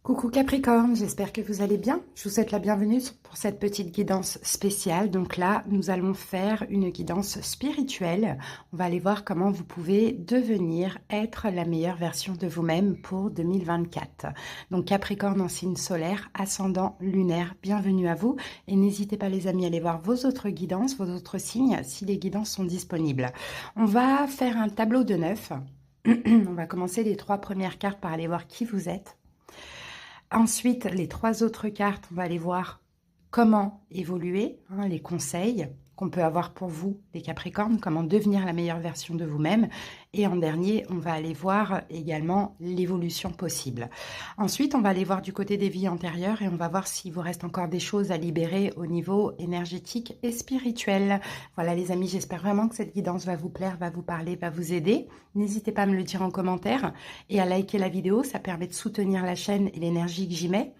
Coucou Capricorne, j'espère que vous allez bien. Je vous souhaite la bienvenue pour cette petite guidance spéciale. Donc là, nous allons faire une guidance spirituelle. On va aller voir comment vous pouvez devenir, être la meilleure version de vous-même pour 2024. Donc Capricorne en signe solaire, ascendant lunaire, bienvenue à vous. Et n'hésitez pas les amis à aller voir vos autres guidances, vos autres signes, si les guidances sont disponibles. On va faire un tableau de 9. On va commencer les 3 premières cartes par aller voir qui vous êtes. Ensuite, les 3 autres cartes, on va aller voir comment évoluer, les conseils qu'on peut avoir pour vous, les Capricornes, comment devenir la meilleure version de vous-même. Et en dernier, on va aller voir également l'évolution possible. Ensuite, on va aller voir du côté des vies antérieures et on va voir s'il vous reste encore des choses à libérer au niveau énergétique et spirituel. Voilà les amis, j'espère vraiment que cette guidance va vous plaire, va vous parler, va vous aider. N'hésitez pas à me le dire en commentaire et à liker la vidéo, ça permet de soutenir la chaîne et l'énergie que j'y mets.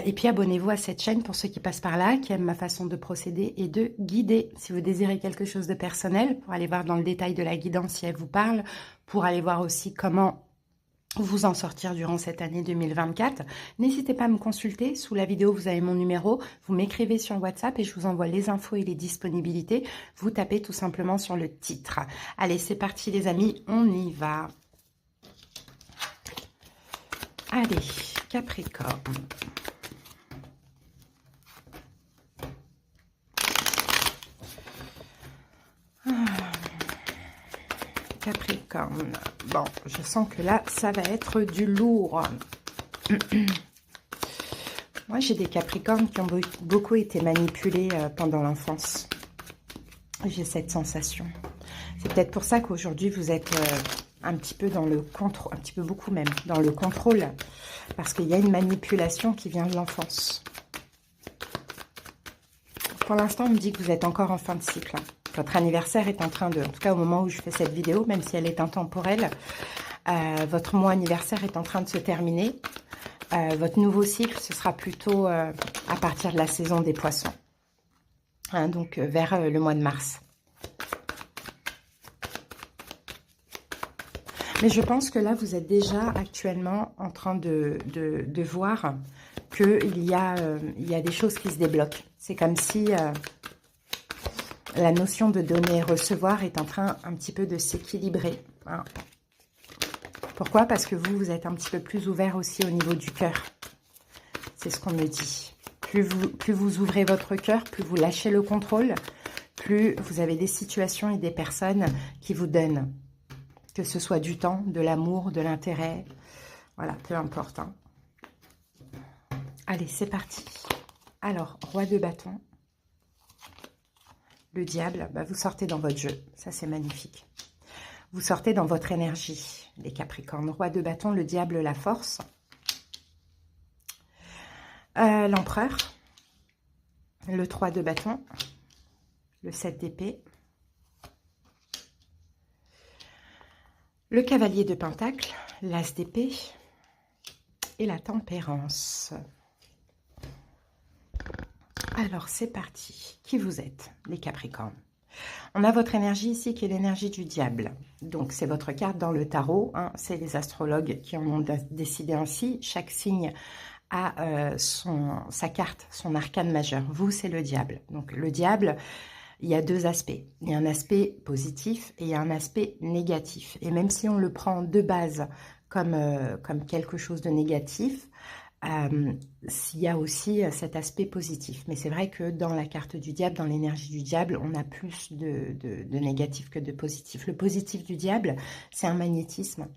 Et puis abonnez-vous à cette chaîne pour ceux qui passent par là, qui aiment ma façon de procéder et de guider. Si vous désirez quelque chose de personnel, pour aller voir dans le détail de la guidance si elle vous parle, pour aller voir aussi comment vous en sortir durant cette année 2024, n'hésitez pas à me consulter. Sous la vidéo, vous avez mon numéro. Vous m'écrivez sur WhatsApp et je vous envoie les infos et les disponibilités. Vous tapez tout simplement sur le titre. Allez, c'est parti les amis, on y va. Allez, Capricorne. Capricorne. Bon, je sens que là, ça va être du lourd. Moi, j'ai des Capricornes qui ont beaucoup été manipulés pendant l'enfance. J'ai cette sensation. C'est peut-être pour ça qu'aujourd'hui, vous êtes un petit peu dans le contrôle, un petit peu beaucoup même, dans le contrôle, parce qu'il y a une manipulation qui vient de l'enfance. Pour l'instant, on me dit que vous êtes encore en fin de cycle. Votre anniversaire est en train de, en tout cas au moment où je fais cette vidéo, même si elle est intemporelle, votre mois anniversaire est en train de se terminer. Votre nouveau cycle, ce sera plutôt à partir de la saison des poissons. Donc vers le mois de mars. Mais je pense que là, vous êtes déjà actuellement en train de voir qu'il y a des choses qui se débloquent. C'est comme si la notion de donner et recevoir est en train un petit peu de s'équilibrer. Pourquoi? Parce que vous êtes un petit peu plus ouvert aussi au niveau du cœur. C'est ce qu'on me dit. Plus vous ouvrez votre cœur, plus vous lâchez le contrôle, plus vous avez des situations et des personnes qui vous donnent. Que ce soit du temps, de l'amour, de l'intérêt. Voilà, peu importe. Allez, c'est parti. Alors, roi de bâton. Le diable, bah, vous sortez dans votre jeu. Ça, c'est magnifique. Vous sortez dans votre énergie, les Capricornes. Roi de bâton, le diable, la force. L'empereur. Le 3 de bâton. Le 7 d'épée. Le cavalier de pentacle. L'as d'épée. Et la tempérance. Alors, c'est parti. Qui vous êtes, les Capricornes? On a votre énergie ici qui est l'énergie du diable. Donc, c'est votre carte dans le tarot. C'est les astrologues qui en ont décidé ainsi. Chaque signe a sa carte, son arcane majeur. Vous, c'est le diable. Donc, le diable, il y a 2 aspects. Il y a un aspect positif et il y a un aspect négatif. Et même si on le prend de base comme quelque chose de négatif, il y a aussi cet aspect positif. Mais c'est vrai que dans la carte du diable, dans l'énergie du diable, on a plus de négatif que de positif. Le positif du diable, c'est un magnétisme.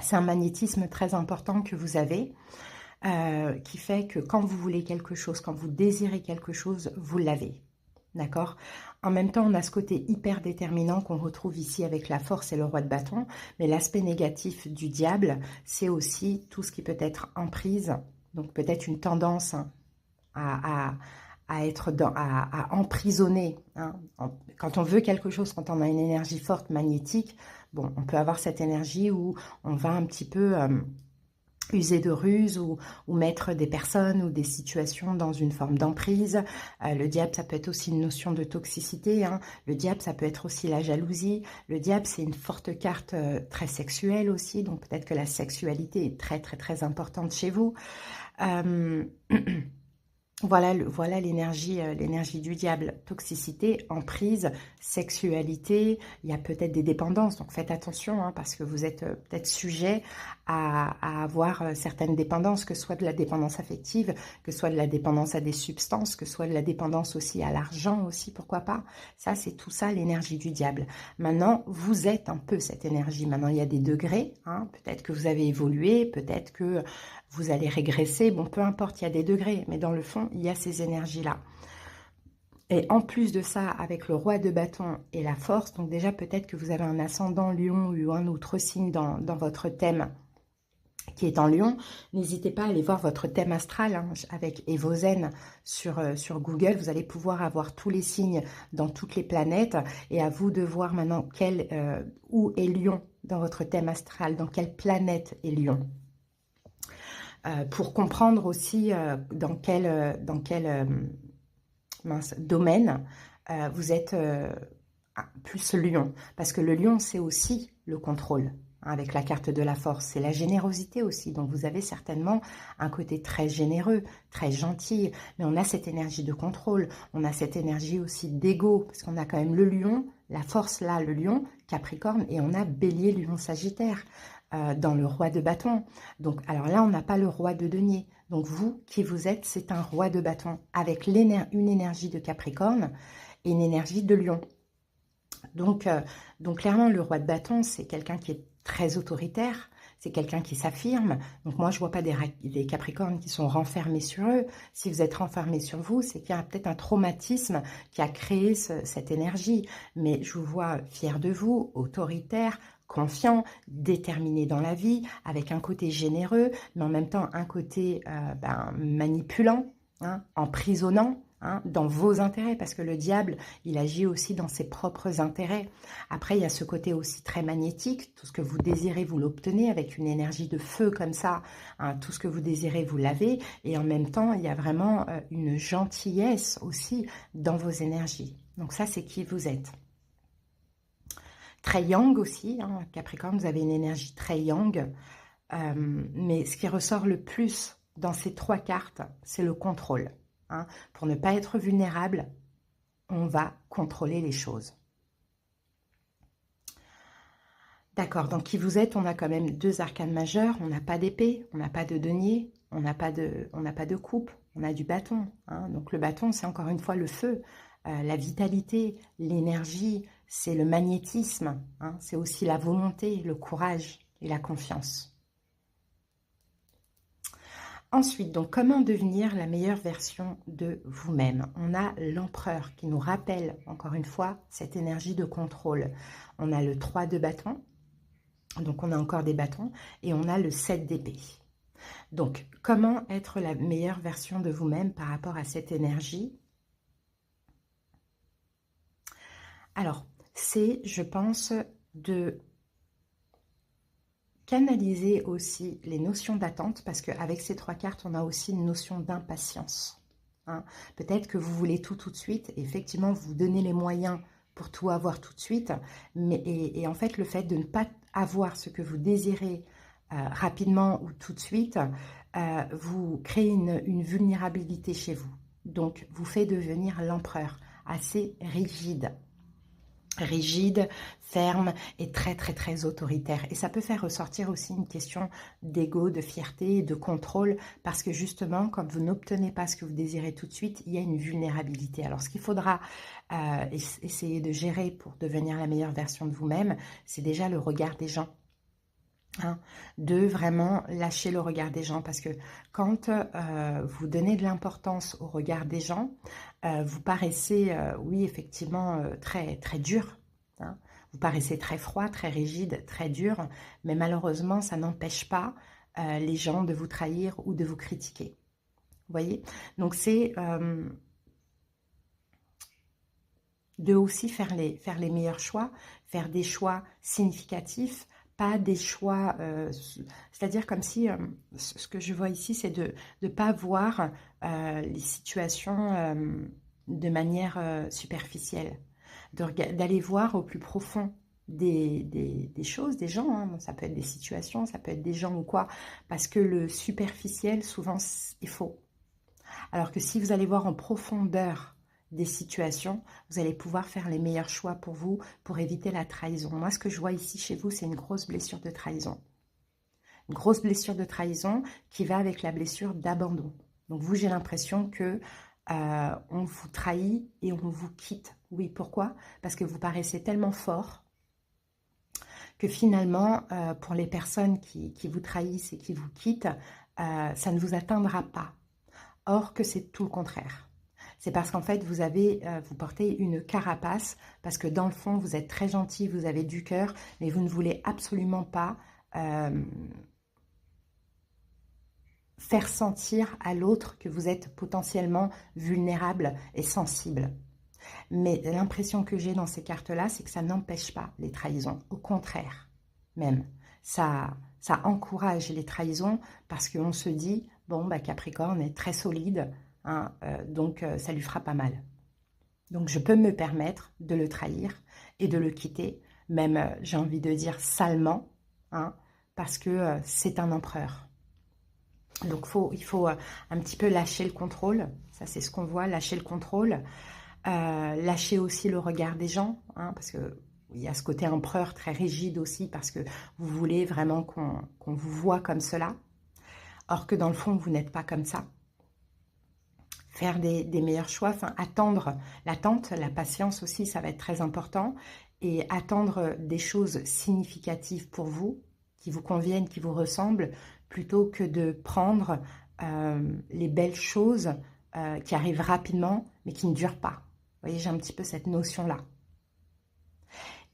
C'est un magnétisme très important que vous avez, qui fait que quand vous voulez quelque chose, quand vous désirez quelque chose, vous l'avez. D'accord? En même temps, on a ce côté hyper déterminant qu'on retrouve ici avec la force et le roi de bâton. Mais l'aspect négatif du diable, c'est aussi tout ce qui peut être emprise. Donc peut-être une tendance à emprisonner. Quand on veut quelque chose, quand on a une énergie forte, magnétique, bon, on peut avoir cette énergie où on va un petit peu user de ruse ou mettre des personnes ou des situations dans une forme d'emprise. Le diable, ça peut être aussi une notion de toxicité, hein. Le diable, ça peut être aussi la jalousie. Le diable, c'est une forte carte très sexuelle aussi, donc peut-être que la sexualité est très très très importante chez vous. Euh, Voilà, voilà l'énergie du diable. Toxicité, emprise, sexualité, il y a peut-être des dépendances. Donc faites attention, hein, parce que vous êtes peut-être sujet à avoir certaines dépendances, que ce soit de la dépendance affective, que ce soit de la dépendance à des substances, que ce soit de la dépendance aussi à l'argent aussi, pourquoi pas. Ça, c'est tout ça l'énergie du diable. Maintenant, vous êtes un peu cette énergie. Maintenant, il y a des degrés, hein. Peut-être que vous avez évolué, peut-être que vous allez régresser, bon, peu importe, il y a des degrés, mais dans le fond, il y a ces énergies-là. Et en plus de ça, avec le roi de bâton et la force, donc déjà peut-être que vous avez un ascendant lion ou un autre signe dans votre thème qui est en lion, n'hésitez pas à aller voir votre thème astral, hein, avec Evozen sur Google. Vous allez pouvoir avoir tous les signes dans toutes les planètes et à vous de voir maintenant où est Lion dans votre thème astral, dans quelle planète est Lion. Pour comprendre aussi dans quel domaine vous êtes plus lion. Parce que le lion, c'est aussi le contrôle, hein, avec la carte de la force. C'est la générosité aussi. Donc vous avez certainement un côté très généreux, très gentil. Mais on a cette énergie de contrôle. On a cette énergie aussi d'ego. Parce qu'on a quand même le lion, la force là, le lion, Capricorne. Et on a bélier, lion, sagittaire. Dans le roi de bâton. Donc, alors là, on n'a pas le roi de denier. Donc, vous, qui vous êtes, c'est un roi de bâton avec une énergie de Capricorne et une énergie de lion. Donc clairement, le roi de bâton, c'est quelqu'un qui est très autoritaire, c'est quelqu'un qui s'affirme. Donc moi, je ne vois pas des Capricornes qui sont renfermés sur eux. Si vous êtes renfermé sur vous, c'est qu'il y a peut-être un traumatisme qui a créé cette énergie. Mais je vous vois fier de vous, autoritaire, confiant, déterminé dans la vie, avec un côté généreux, mais en même temps un côté manipulant, hein, emprisonnant, hein, dans vos intérêts, parce que le diable, il agit aussi dans ses propres intérêts. Après, il y a ce côté aussi très magnétique, tout ce que vous désirez, vous l'obtenez avec une énergie de feu comme ça, hein, tout ce que vous désirez, vous l'avez, et en même temps, il y a vraiment une gentillesse aussi dans vos énergies. Donc ça, c'est qui vous êtes. Très yang aussi, hein, Capricorne, vous avez une énergie très yang, mais ce qui ressort le plus dans ces trois cartes, c'est le contrôle. Hein. Pour ne pas être vulnérable, on va contrôler les choses. D'accord, donc qui vous êtes, on a quand même deux arcanes majeurs, on n'a pas d'épée, on n'a pas de denier, on n'a pas de coupe, on a du bâton. Hein. Donc le bâton, c'est encore une fois le feu, la vitalité, l'énergie, c'est le magnétisme, hein. C'est aussi la volonté, le courage et la confiance. Ensuite, donc, comment devenir la meilleure version de vous-même? On a l'empereur qui nous rappelle, encore une fois, cette énergie de contrôle. On a le 3 de bâton, donc on a encore des bâtons, et on a le 7 d'épée. Donc, comment être la meilleure version de vous-même par rapport à cette énergie? Alors, c'est, je pense, de canaliser aussi les notions d'attente, parce qu'avec ces trois cartes, on a aussi une notion d'impatience. Hein. Peut-être que vous voulez tout de suite, et effectivement, vous vous donnez les moyens pour tout avoir tout de suite, mais, et en fait, le fait de ne pas avoir ce que vous désirez rapidement ou tout de suite, vous créez une vulnérabilité chez vous. Donc, vous fait devenir l'empereur, assez rigide, ferme et très très très autoritaire. Et ça peut faire ressortir aussi une question d'ego, de fierté, de contrôle, parce que justement, quand vous n'obtenez pas ce que vous désirez tout de suite, il y a une vulnérabilité. Alors ce qu'il faudra essayer de gérer pour devenir la meilleure version de vous-même, c'est déjà le regard des gens. Hein, de vraiment lâcher le regard des gens, parce que quand vous donnez de l'importance au regard des gens, vous paraissez, oui, effectivement, très, très dur. Hein. Vous paraissez très froid, très rigide, très dur, mais malheureusement, ça n'empêche pas les gens de vous trahir ou de vous critiquer. Vous voyez? Donc, c'est de aussi faire les meilleurs choix, faire des choix significatifs, pas des choix, c'est-à-dire comme si, ce que je vois ici, c'est de ne pas voir les situations de manière superficielle, d'aller voir au plus profond des choses, des gens, hein. Bon, ça peut être des situations, ça peut être des gens ou quoi, parce que le superficiel, souvent, est faux. Alors que si vous allez voir en profondeur des situations, vous allez pouvoir faire les meilleurs choix pour vous, pour éviter la trahison. Moi, ce que je vois ici chez vous, c'est une grosse blessure de trahison. Une grosse blessure de trahison qui va avec la blessure d'abandon. Donc vous, j'ai l'impression que on vous trahit et on vous quitte. Oui, pourquoi? Parce que vous paraissez tellement fort que finalement, pour les personnes qui vous trahissent et qui vous quittent, ça ne vous atteindra pas. Or que c'est tout le contraire. C'est parce qu'en fait, vous portez une carapace, parce que dans le fond, vous êtes très gentil, vous avez du cœur, mais vous ne voulez absolument pas faire sentir à l'autre que vous êtes potentiellement vulnérable et sensible. Mais l'impression que j'ai dans ces cartes-là, c'est que ça n'empêche pas les trahisons. Au contraire, même, ça encourage les trahisons parce qu'on se dit, bon, bah, Capricorne est très solide, hein, donc ça lui fera pas mal. Donc je peux me permettre de le trahir et de le quitter, même, j'ai envie de dire salement, hein, parce que c'est un empereur. Donc il faut un petit peu lâcher le contrôle, ça c'est ce qu'on voit, lâcher le contrôle, lâcher aussi le regard des gens, hein, parce que il y a ce côté empereur très rigide aussi, parce que vous voulez vraiment qu'on vous voit comme cela, or que dans le fond, vous n'êtes pas comme ça. Faire des meilleurs choix, enfin attendre, l'attente, la patience aussi, ça va être très important, et attendre des choses significatives pour vous, qui vous conviennent, qui vous ressemblent, plutôt que de prendre les belles choses qui arrivent rapidement, mais qui ne durent pas. Vous voyez, j'ai un petit peu cette notion-là.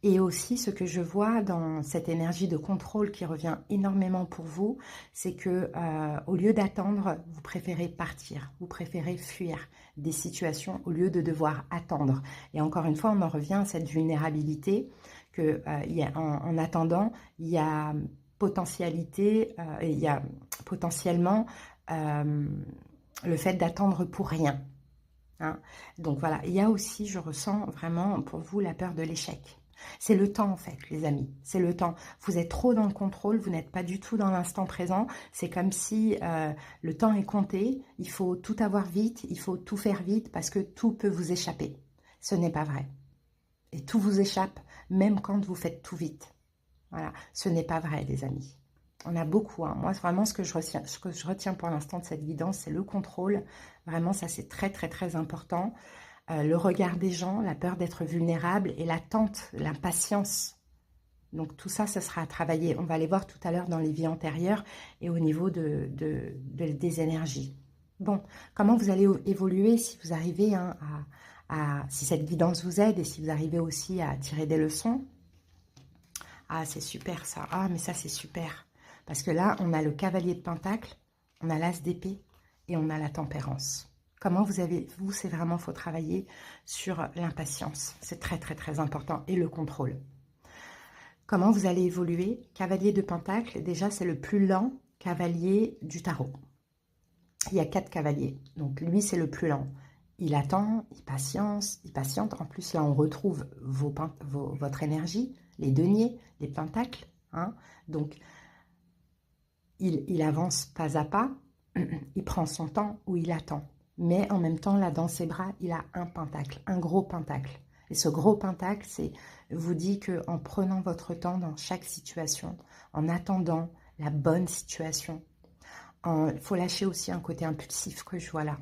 Et aussi, ce que je vois dans cette énergie de contrôle qui revient énormément pour vous, c'est que au lieu d'attendre, vous préférez partir, vous préférez fuir des situations au lieu de devoir attendre. Et encore une fois, on en revient à cette vulnérabilité que en attendant, il y a il y a potentiellement le fait d'attendre pour rien. Hein. Donc voilà, il y a aussi, je ressens vraiment pour vous la peur de l'échec. C'est le temps en fait, les amis, c'est le temps. Vous êtes trop dans le contrôle, vous n'êtes pas du tout dans l'instant présent. C'est comme si le temps est compté, il faut tout avoir vite, il faut tout faire vite parce que tout peut vous échapper. Ce n'est pas vrai. Et tout vous échappe, même quand vous faites tout vite. Voilà, ce n'est pas vrai, les amis. On a beaucoup, hein. Moi, vraiment, ce que je retiens pour l'instant de cette guidance, c'est le contrôle. Vraiment, ça, c'est très, très, très important. Le regard des gens, la peur d'être vulnérable et l'attente, l'impatience. Donc, tout ça, ce sera à travailler. On va aller voir tout à l'heure dans les vies antérieures et au niveau des énergies. Bon, comment vous allez évoluer si vous arrivez hein, si cette guidance vous aide et si vous arrivez aussi à tirer des leçons? Ah, c'est super ça. Ah, mais ça, c'est super. Parce que là, on a le cavalier de pentacle, on a l'as d'épée et on a la tempérance. Comment vous, c'est vraiment, faut travailler sur l'impatience. C'est très, très, très important. Et le contrôle. Comment vous allez évoluer? Cavalier de pentacle, déjà, c'est le plus lent cavalier du tarot. Il y a 4 cavaliers. Donc, lui, c'est le plus lent. Il attend, il patiente. En plus, là, on retrouve votre énergie, les deniers, les pentacles. Hein. Donc, il avance pas à pas. Il prend son temps ou il attend. Mais en même temps, là, dans ses bras, il a un pentacle, un gros pentacle. Et ce gros pentacle, vous dit qu'en prenant votre temps dans chaque situation, en attendant la bonne situation, il faut lâcher aussi un côté impulsif que je vois là.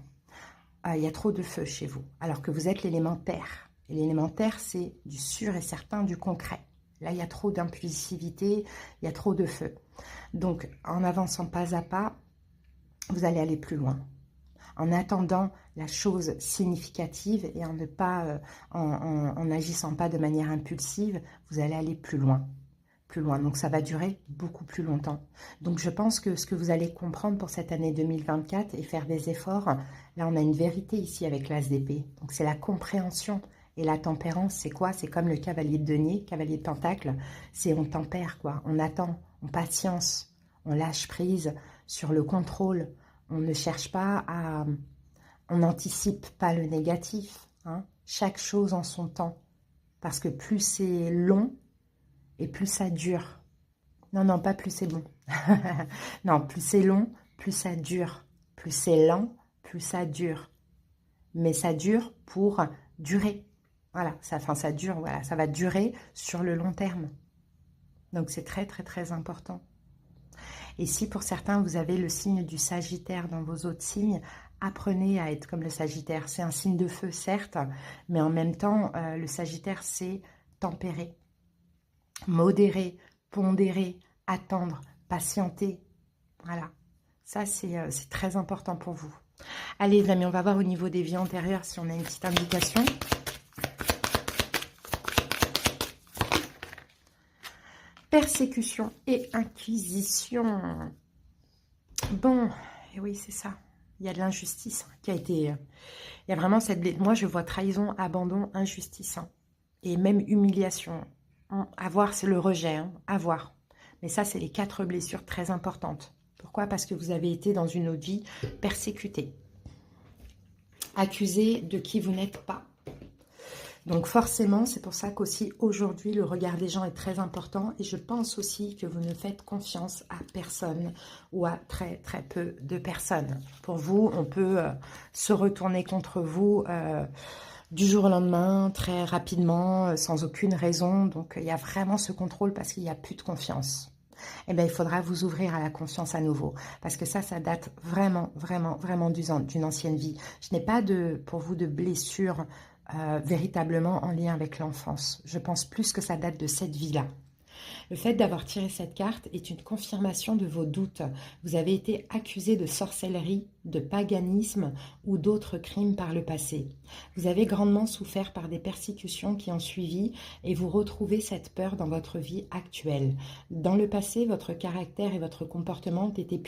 Il y a trop de feu chez vous, alors que vous êtes l'élément terre. Et l'élément terre, c'est du sûr et certain, du concret. Là, il y a trop d'impulsivité, il y a trop de feu. Donc, en avançant pas à pas, vous allez aller plus loin. En attendant la chose significative et en n'agissant pas de manière impulsive, vous allez aller plus loin. Donc ça va durer beaucoup plus longtemps. Donc je pense que ce que vous allez comprendre pour cette année 2024 et faire des efforts, là on a une vérité ici avec l'as d'épée. Donc c'est la compréhension Et la tempérance, c'est quoi? C'est comme le cavalier de denier, cavalier de pentacle. C'est on tempère, quoi. On attend, on patience, on lâche prise sur le contrôle. On ne cherche pas à... On n'anticipe pas le négatif, hein. Chaque chose en son temps. Parce que plus c'est long et plus ça dure. Non, non, pas plus c'est bon. Non, plus c'est long, plus ça dure. Plus c'est lent, plus ça dure. Mais ça dure pour durer. Voilà, ça dure, voilà, ça va durer sur le long terme. Donc c'est très, très, très important. Et si pour certains, vous avez le signe du Sagittaire dans vos autres signes, apprenez à être comme le Sagittaire. C'est un signe de feu, certes, mais en même temps, le Sagittaire, c'est tempérer, modérer, pondérer, attendre, patienter. Voilà, ça, c'est très important pour vous. Allez, les amis, on va voir au niveau des vies antérieures si on a une petite indication. Persécution et inquisition. Bon, et oui, c'est ça. Il y a de l'injustice qui a été... il y a vraiment cette... Moi, je vois trahison, abandon, injustice. Et même humiliation. Avoir, c'est le rejet. Avoir. Mais ça, c'est les 4 blessures très importantes. Pourquoi? Parce que vous avez été dans une autre vie persécuté. Accusé de qui vous n'êtes pas. Donc forcément, c'est pour ça qu'aussi aujourd'hui, le regard des gens est très important. Et je pense aussi que vous ne faites confiance à personne ou à très très peu de personnes. Pour vous, on peut se retourner contre vous du jour au lendemain, très rapidement, sans aucune raison. Donc il y a vraiment ce contrôle parce qu'il n'y a plus de confiance. Eh bien, il faudra vous ouvrir à la confiance à nouveau. Parce que ça date vraiment, vraiment, vraiment d'une ancienne vie. Je n'ai pas pour vous de blessure véritablement en lien avec l'enfance. Je pense plus que ça date de cette vie-là. Le fait d'avoir tiré cette carte est une confirmation de vos doutes. Vous avez été accusé de sorcellerie, de paganisme ou d'autres crimes par le passé. Vous avez grandement souffert par des persécutions qui ont suivi et vous retrouvez cette peur dans votre vie actuelle. Dans le passé, votre caractère et votre comportement ont été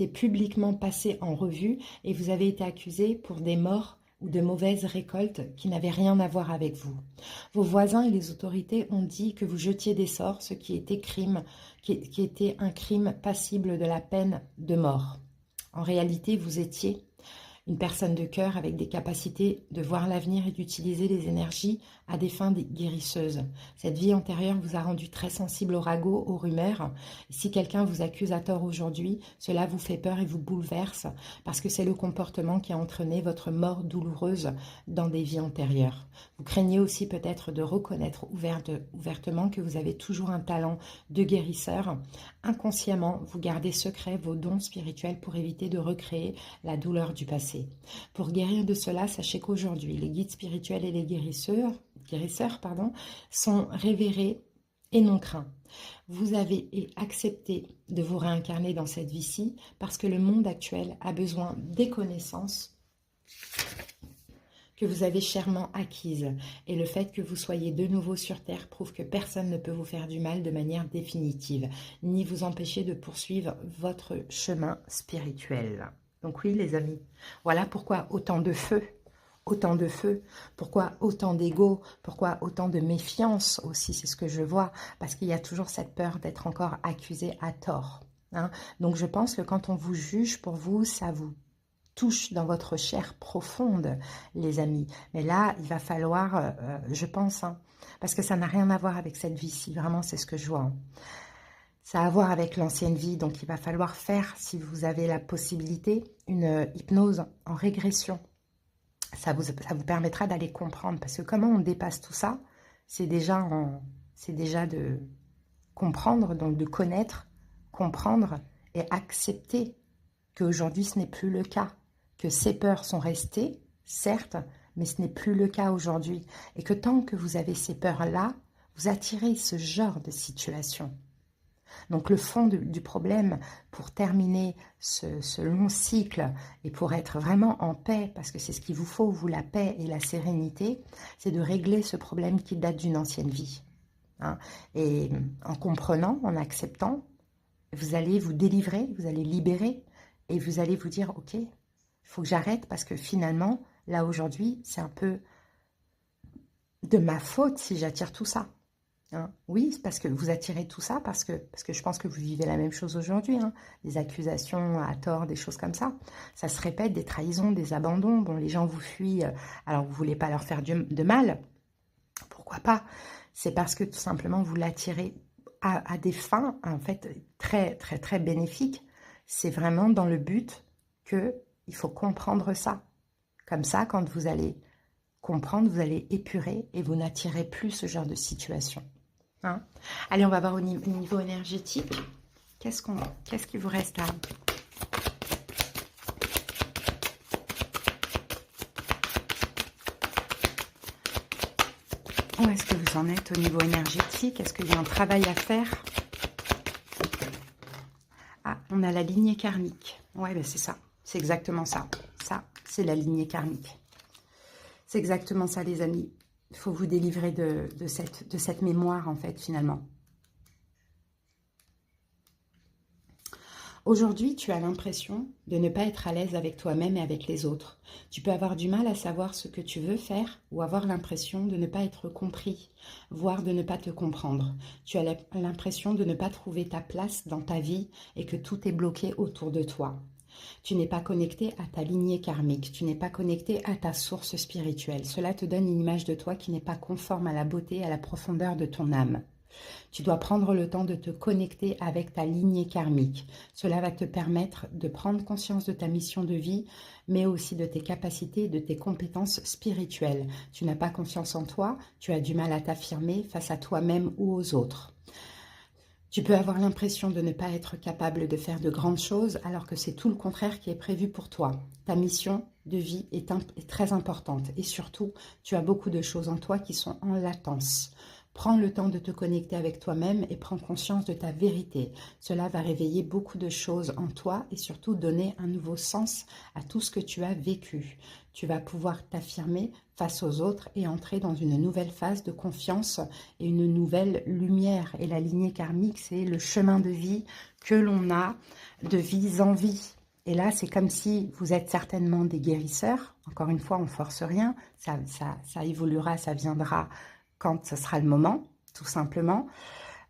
publiquement passés en revue et vous avez été accusé pour des morts ou de mauvaises récoltes qui n'avaient rien à voir avec vous. Vos voisins et les autorités ont dit que vous jetiez des sorts, ce qui était un crime passible de la peine de mort. En réalité, vous étiez une personne de cœur avec des capacités de voir l'avenir et d'utiliser les énergies à des fins guérisseuses. Cette vie antérieure vous a rendu très sensible aux ragots, aux rumeurs. Si quelqu'un vous accuse à tort aujourd'hui, cela vous fait peur et vous bouleverse parce que c'est le comportement qui a entraîné votre mort douloureuse dans des vies antérieures. Vous craignez aussi peut-être de reconnaître ouvertement que vous avez toujours un talent de guérisseur. Inconsciemment, vous gardez secret vos dons spirituels pour éviter de recréer la douleur du passé. Pour guérir de cela, sachez qu'aujourd'hui, les guides spirituels et les guérisseurs sont révérés et non craints. Vous avez accepté de vous réincarner dans cette vie-ci parce que le monde actuel a besoin des connaissances que vous avez chèrement acquises. Et le fait que vous soyez de nouveau sur Terre prouve que personne ne peut vous faire du mal de manière définitive, ni vous empêcher de poursuivre votre chemin spirituel. Donc oui, les amis, voilà pourquoi autant de feu. Autant de feu, pourquoi autant d'ego, pourquoi autant de méfiance aussi, c'est ce que je vois, parce qu'il y a toujours cette peur d'être encore accusé à tort. Hein. Donc je pense que quand on vous juge, pour vous, ça vous touche dans votre chair profonde, les amis. Mais là, il va falloir, je pense, hein, parce que ça n'a rien à voir avec cette vie-ci, vraiment, c'est ce que je vois. Hein. Ça a à voir avec l'ancienne vie, donc il va falloir faire, si vous avez la possibilité, une hypnose en régression. Ça vous permettra d'aller comprendre, parce que comment on dépasse tout ça, c'est déjà de comprendre, donc de connaître, comprendre et accepter qu'aujourd'hui ce n'est plus le cas, que ces peurs sont restées, certes, mais ce n'est plus le cas aujourd'hui, et que tant que vous avez ces peurs-là, vous attirez ce genre de situation. Donc le fond du problème, pour terminer ce long cycle et pour être vraiment en paix, parce que c'est ce qu'il vous faut, vous, la paix et la sérénité, c'est de régler ce problème qui date d'une ancienne vie. Hein. Et en comprenant, en acceptant, vous allez vous délivrer, vous allez libérer et vous allez vous dire, ok, il faut que j'arrête parce que finalement, là aujourd'hui, c'est un peu de ma faute si j'attire tout ça. Hein. Oui, parce que vous attirez tout ça, parce que je pense que vous vivez la même chose aujourd'hui. Hein. Des accusations à tort, des choses comme ça. Ça se répète, des trahisons, des abandons. Bon, les gens vous fuient, alors vous ne voulez pas leur faire de mal. Pourquoi pas? C'est parce que tout simplement vous l'attirez à des fins, en fait, très, très, très bénéfiques. C'est vraiment dans le but qu'il faut comprendre ça. Comme ça, quand vous allez comprendre, vous allez épurer et vous n'attirez plus ce genre de situation. Hein? Allez, on va voir au niveau énergétique. Qu'est-ce qui vous reste là? Où est-ce que vous en êtes au niveau énergétique? Est-ce qu'il y a un travail à faire? Ah, on a la lignée karmique. Ouais, ben c'est ça. C'est exactement ça. Ça, c'est la lignée karmique. C'est exactement ça, les amis. Il faut vous délivrer de cette mémoire, en fait, finalement. Aujourd'hui, tu as l'impression de ne pas être à l'aise avec toi-même et avec les autres. Tu peux avoir du mal à savoir ce que tu veux faire ou avoir l'impression de ne pas être compris, voire de ne pas te comprendre. Tu as l'impression de ne pas trouver ta place dans ta vie et que tout est bloqué autour de toi. Tu n'es pas connecté à ta lignée karmique, tu n'es pas connecté à ta source spirituelle. Cela te donne une image de toi qui n'est pas conforme à la beauté et à la profondeur de ton âme. Tu dois prendre le temps de te connecter avec ta lignée karmique. Cela va te permettre de prendre conscience de ta mission de vie, mais aussi de tes capacités et de tes compétences spirituelles. Tu n'as pas confiance en toi, tu as du mal à t'affirmer face à toi-même ou aux autres. Tu peux avoir l'impression de ne pas être capable de faire de grandes choses alors que c'est tout le contraire qui est prévu pour toi. Ta mission de vie est très importante et surtout, tu as beaucoup de choses en toi qui sont en latence. Prends le temps de te connecter avec toi-même et prends conscience de ta vérité. Cela va réveiller beaucoup de choses en toi et surtout donner un nouveau sens à tout ce que tu as vécu. Tu vas pouvoir t'affirmer face aux autres et entrer dans une nouvelle phase de confiance et une nouvelle lumière. Et la lignée karmique, c'est le chemin de vie que l'on a de vie en vie. Et là, c'est comme si vous êtes certainement des guérisseurs. Encore une fois, on ne force rien. Ça évoluera, ça viendra quand ce sera le moment, tout simplement.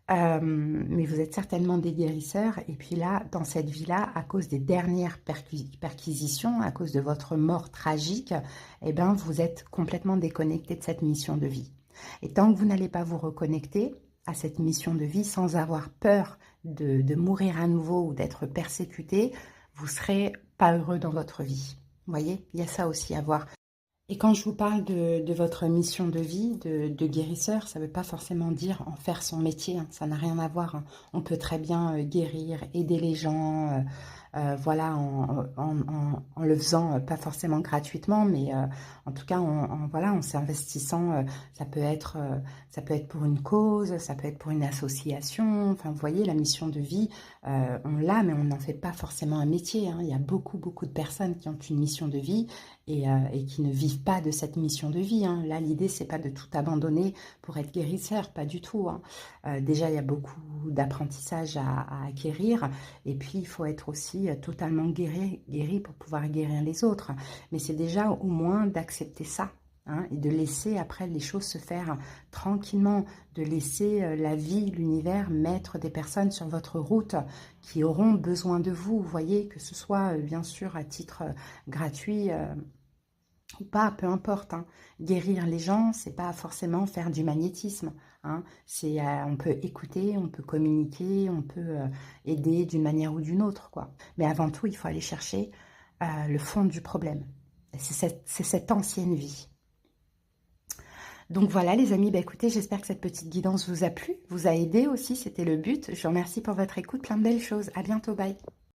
Mais vous êtes certainement des guérisseurs. Et puis là, dans cette vie-là, à cause des dernières perquisitions, à cause de votre mort tragique, eh ben, vous êtes complètement déconnecté de cette mission de vie. Et tant que vous n'allez pas vous reconnecter à cette mission de vie sans avoir peur de mourir à nouveau ou d'être persécuté, vous ne serez pas heureux dans votre vie. Vous voyez, il y a ça aussi à voir. Et quand je vous parle de votre mission de vie, de guérisseur, ça ne veut pas forcément dire en faire son métier, hein, ça n'a rien à voir. Hein. On peut très bien guérir, aider les gens, voilà, en le faisant, pas forcément gratuitement, mais en tout cas, voilà, en s'investissant, ça peut être pour une cause, ça peut être pour une association. Enfin, vous voyez, la mission de vie, on l'a, mais on n'en fait pas forcément un métier. Hein. Il y a beaucoup, beaucoup de personnes qui ont une mission de vie et qui ne vivent pas de cette mission de vie. Hein. Là, l'idée, c'est pas de tout abandonner pour être guérisseur, pas du tout. Hein. Déjà, il y a beaucoup d'apprentissage à acquérir, et puis il faut être aussi totalement guéri pour pouvoir guérir les autres. Mais c'est déjà au moins d'accepter ça. Hein, et de laisser après les choses se faire tranquillement, de laisser la vie, l'univers mettre des personnes sur votre route qui auront besoin de vous, vous voyez, que ce soit bien sûr à titre gratuit ou pas, peu importe. Hein. Guérir les gens, c'est pas forcément faire du magnétisme. Hein. On peut écouter, on peut communiquer, on peut aider d'une manière ou d'une autre, quoi. Mais avant tout, il faut aller chercher le fond du problème. C'est cette ancienne vie. Donc voilà les amis, bah écoutez, j'espère que cette petite guidance vous a plu, vous a aidé aussi, c'était le but. Je vous remercie pour votre écoute, plein de belles choses. À bientôt, bye.